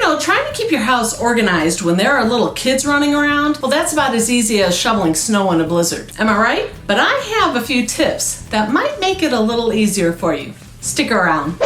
Trying to keep your house organized when there are little kids running around, well, that's about as easy as shoveling snow in a blizzard. Am I right? But I have a few tips that might make it a little easier for you. Stick around.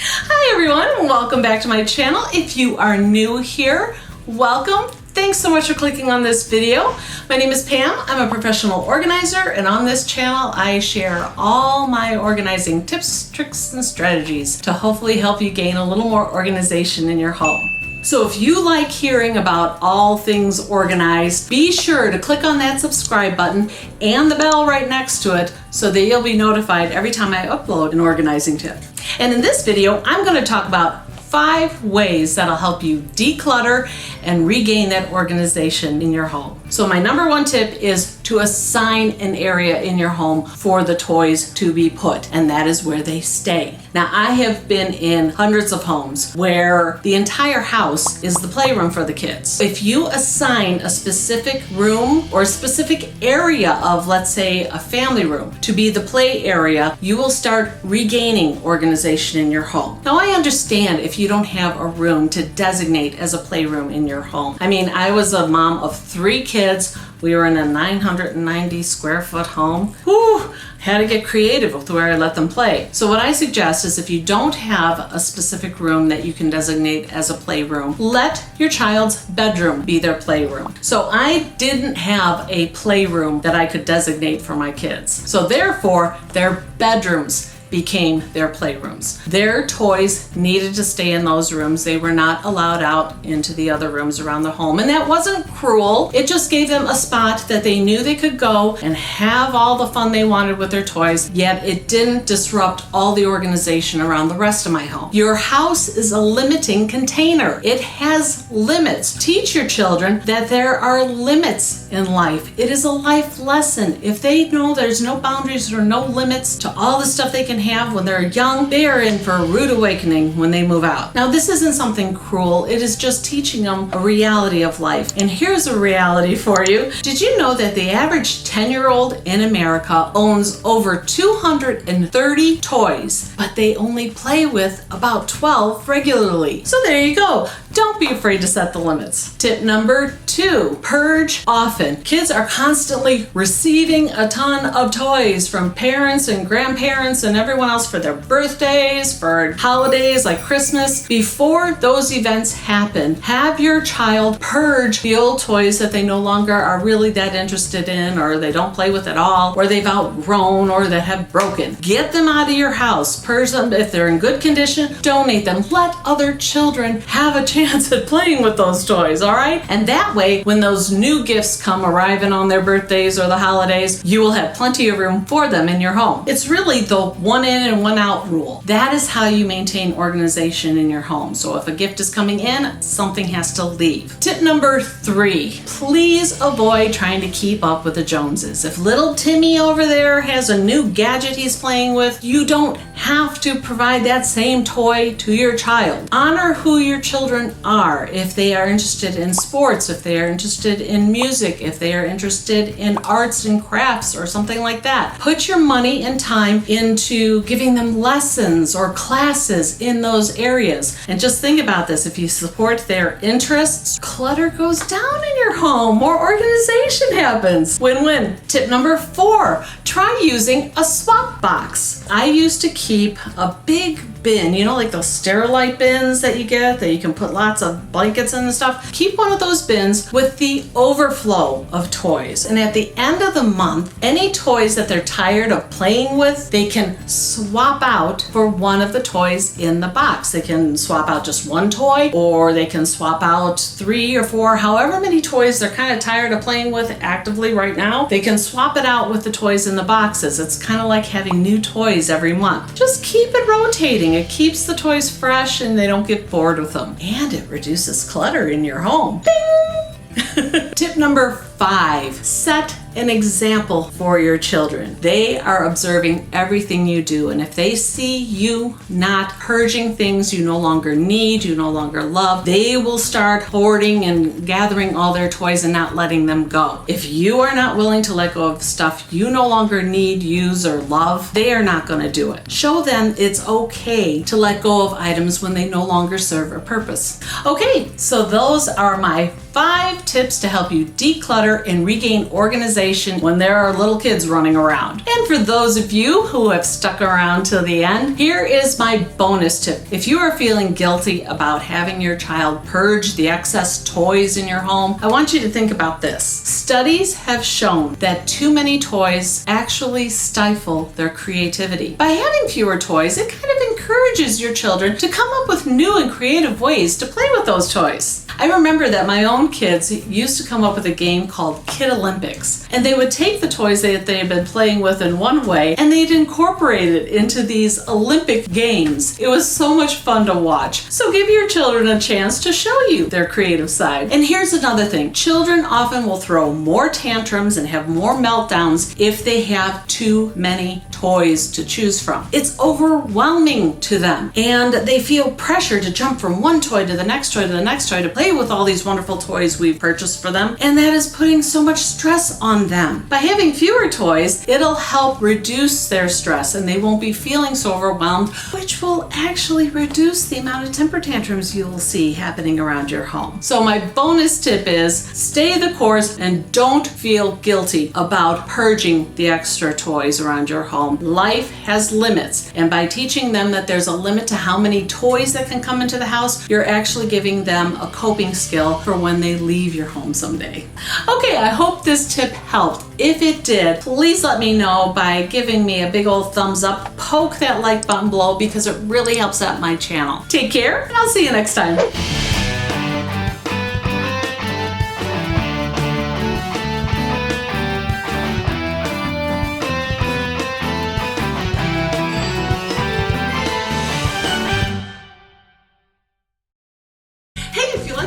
Hi everyone, welcome back to my channel. If you are new here, welcome. Thanks so much for clicking on this video. My name is Pam. I'm a professional organizer, and on this channel I share all my organizing tips, tricks, and strategies to hopefully help you gain a little more organization in your home. So if you like hearing about all things organized, be sure to click on that subscribe button and the bell right next to it so that you'll be notified every time I upload an organizing tip. And in this video, I'm going to talk about 5 ways that'll help you declutter and regain that organization in your home. So my number 1 tip is to assign an area in your home for the toys to be put, and that is where they stay. Now, I have been in hundreds of homes where the entire house is the playroom for the kids. If you assign a specific room or a specific area of, let's say, a family room to be the play area, you will start regaining organization in your home. Now, I understand if you don't have a room to designate as a playroom in your home. I mean, I was a mom of 3 kids. We were in a 990 square foot home. Whew, had to get creative with where I let them play. So what I suggest is if you don't have a specific room that you can designate as a playroom, let your child's bedroom be their playroom. So I didn't have a playroom that I could designate for my kids. So therefore, their bedrooms became their playrooms. Their toys needed to stay in those rooms. They were not allowed out into the other rooms around the home. And that wasn't cruel. It just gave them a spot that they knew they could go and have all the fun they wanted with their toys, yet it didn't disrupt all the organization around the rest of my home. Your house is a limiting container. It has limits. Teach your children that there are limits in life. It is a life lesson. If they know there's no boundaries or no limits to all the stuff they can have when they're young, they are in for a rude awakening when they move out. Now, this isn't something cruel. It is just teaching them a reality of life. And here's a reality for you. Did you know that the average 10-year-old in America owns over 230 toys, but they only play with about 12 regularly? So there you go. Don't be afraid to set the limits. Tip number 2, purge often. Kids are constantly receiving a ton of toys from parents and grandparents and everyone else for their birthdays, for holidays like Christmas. Before those events happen, have your child purge the old toys that they no longer are really that interested in, or they don't play with at all, or they've outgrown, or that have broken. Get them out of your house. Purge them. If they're in good condition, donate them. Let other children have a chance at playing with those toys, all right? And that way, when those new gifts come arriving on their birthdays or the holidays, you will have plenty of room for them in your home. It's really the one in and one out rule. That is how you maintain organization in your home. So if a gift is coming in, something has to leave. Tip number 3, please avoid trying to keep up with the Joneses. If little Timmy over there has a new gadget he's playing with, you don't have to provide that same toy to your child. Honor who your children are. If they are interested in sports, if they are interested in music, if they are interested in arts and crafts or something like that, put your money and time into giving them lessons or classes in those areas. And just think about this. If you support their interests, clutter goes down in your home. More organization happens. Win-win. Tip number 4, try using a swap box. I used to keep a big bin, like those Sterilite bins that you get that you can put lots of blankets in and stuff. Keep one of those bins with the overflow of toys. And at the end of the month, any toys that they're tired of playing with, they can swap out for one of the toys in the box. They can swap out just one toy, or they can swap out 3 or 4, however many toys they're kind of tired of playing with actively right now. They can swap it out with the toys in the boxes. It's kind of like having new toys every month. Just keep it rotating. It keeps the toys fresh and they don't get bored with them. And it reduces clutter in your home. Ding! Tip number 5, set an example for your children. They are observing everything you do, and if they see you not purging things you no longer need, you no longer love, they will start hoarding and gathering all their toys and not letting them go. If you are not willing to let go of stuff you no longer need, use, or love, they are not going to do it. Show them it's okay to let go of items when they no longer serve a purpose. Okay, so those are my 5 tips to help you declutter and regain organization when there are little kids running around. And for those of you who have stuck around till the end, here is my bonus tip. If you are feeling guilty about having your child purge the excess toys in your home, I want you to think about this. Studies have shown that too many toys actually stifle their creativity. By having fewer toys, it kind of encourages your children to come up with new and creative ways to play with those toys. I remember that my own kids used to come up with a game called Kid Olympics, and they would take the toys that they had been playing with in one way and they'd incorporate it into these Olympic games. It was so much fun to watch. So give your children a chance to show you their creative side. And here's another thing. Children often will throw more tantrums and have more meltdowns if they have too many toys to choose from. It's overwhelming to them, and they feel pressure to jump from one toy to the next toy to the next toy to play with all these wonderful toys we've purchased for them, and that is putting so much stress on them. By having fewer toys, it'll help reduce their stress and they won't be feeling so overwhelmed, which will actually reduce the amount of temper tantrums you'll see happening around your home. So my bonus tip is stay the course and don't feel guilty about purging the extra toys around your home. Life has limits, and by teaching them that there's a limit to how many toys that can come into the house, you're actually giving them a coping skill for when they leave your home someday. Okay, I hope this tip helped. If it did, please let me know by giving me a big old thumbs up. Poke that like button below because it really helps out my channel. Take care, and I'll see you next time.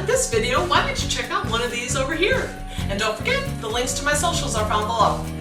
This video, why don't you check out one of these over here? And don't forget, the links to my socials are found below.